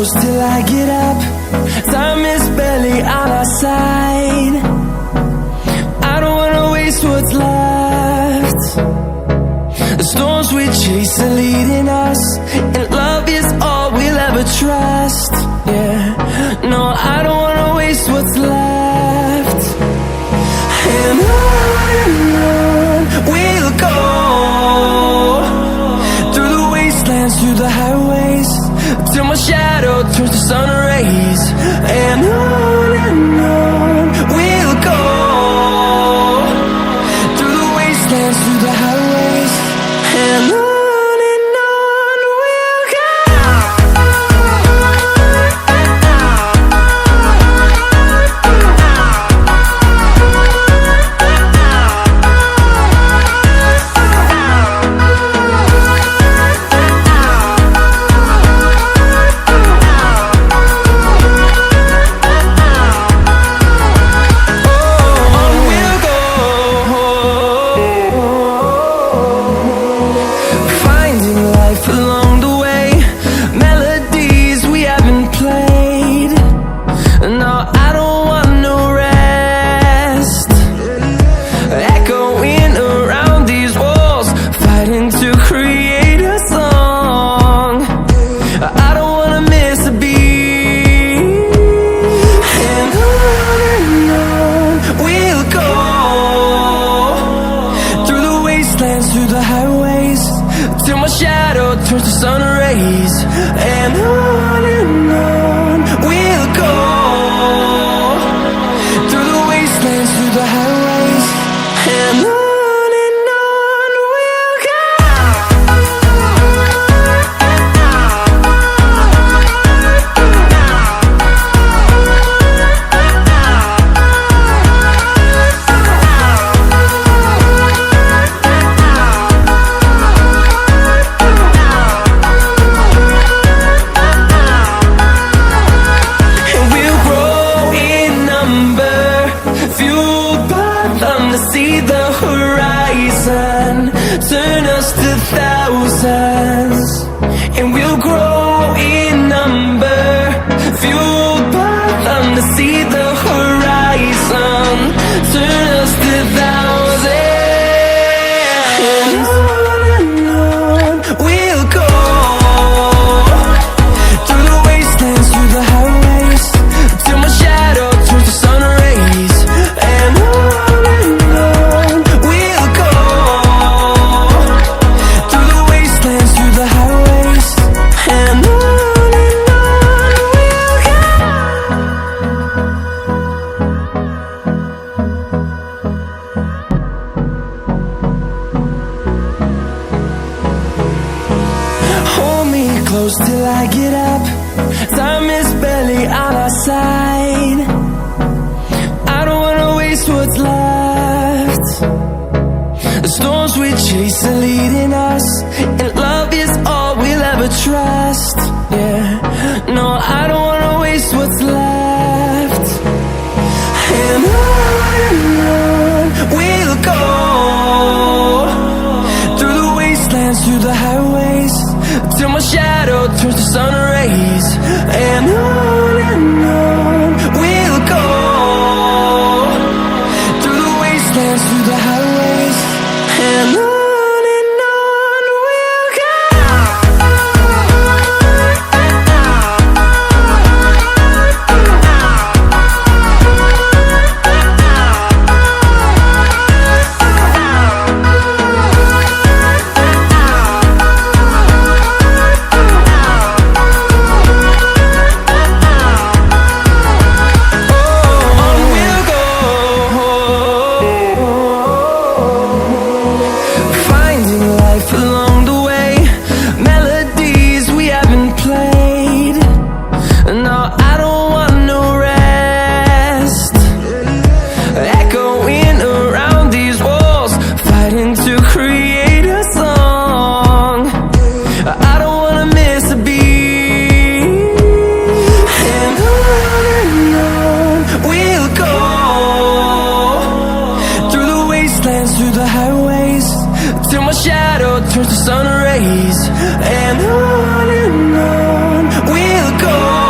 close till I get up. Time is barely on our side. I don't wanna waste what's left. The storms we chase are leading us, and love is all we'll ever trust. Yeah, no, I don't wanna waste what's left. And on we'll go, through the wastelands, through the highways, till my shadow turns to sun rays. And on we'll go, through the wastelands, through the highways, and on we'll go. Through the highways, till my shadow turns to sun rays. And on we'll go, through the wastelands, through the highways, and on we'll go. See the horizon, turn us to thousands, and we'll grow in number, fueled by them. To see the horizon, turn us to thousands, and on we'll go, through the wastelands, through the highways, till my shadow turns to sun rays. And close till I get up. Time is barely on our side. I don't wanna waste what's left. The storms we chase are leading us, and love is all we'll ever trust. Yeah, no, I don't wanna waste what's left. And on we'll go, through the wastelands, through the highways, till my shadow turns to sun rays. And on we'll go, through the wastelands, through the highways, and on we'll go. turns to sun rays, and on we'll go.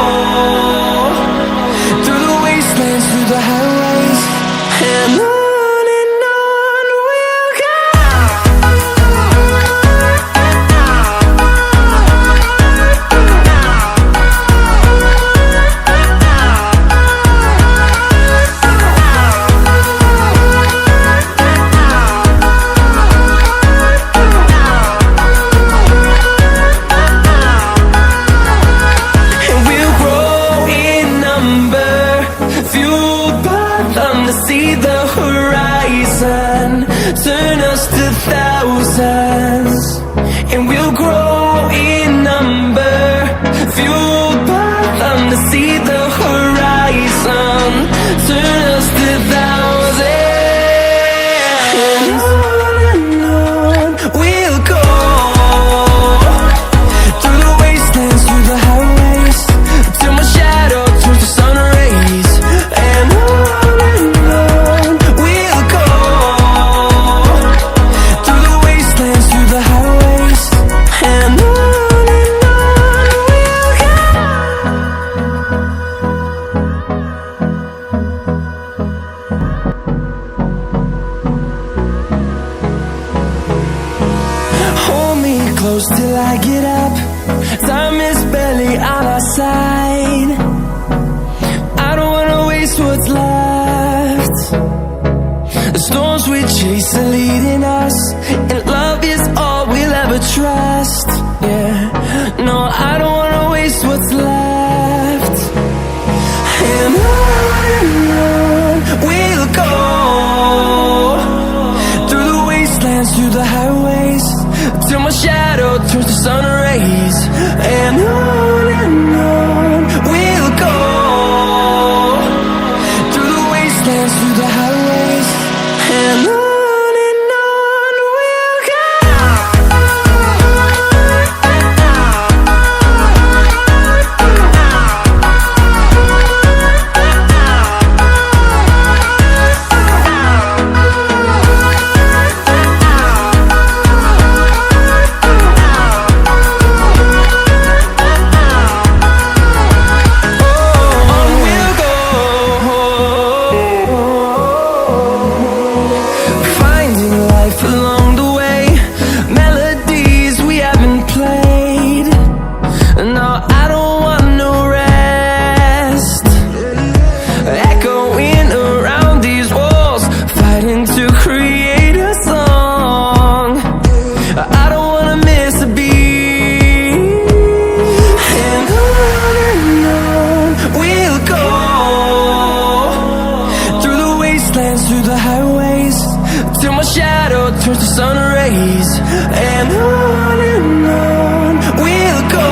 to see the horizon, turn us to thousands, and we'll grow in number, fueled by them to see the horizon, turn us to thousands, and on we'll go, through the wastelands, through the highways, till my shadow turns to sun rays, and on we'll go, through the wastelands, through the highways, and on we'll go. Hold me close till I get up, time is barely on our side, I don't wanna waste what's left. The storms we chase are leading us, and love is all we'll ever trust. Yeah, no, I don't wanna waste what's left. And on we'll go, through the wastelands, through the highways, till my shadow turns to sun rays, and on we'll go, through the wastelands, through the highways, and on we'll go. Through the highways, till my shadow turns to sun rays, and on we'll go,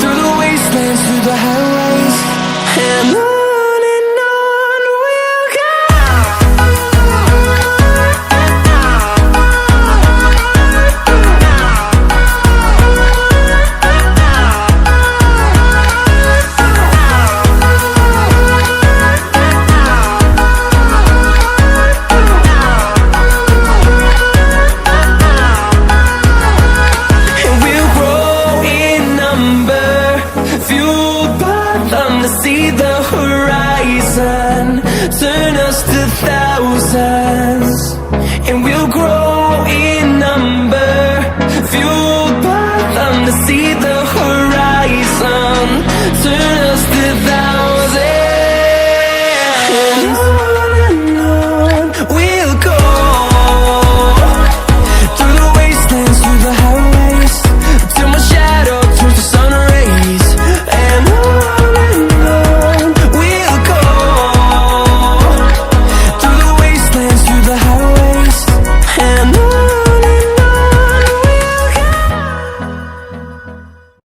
through the wastelands, through the highways, and on we'll go. See the horizon, turn us to thousands, and we'll grow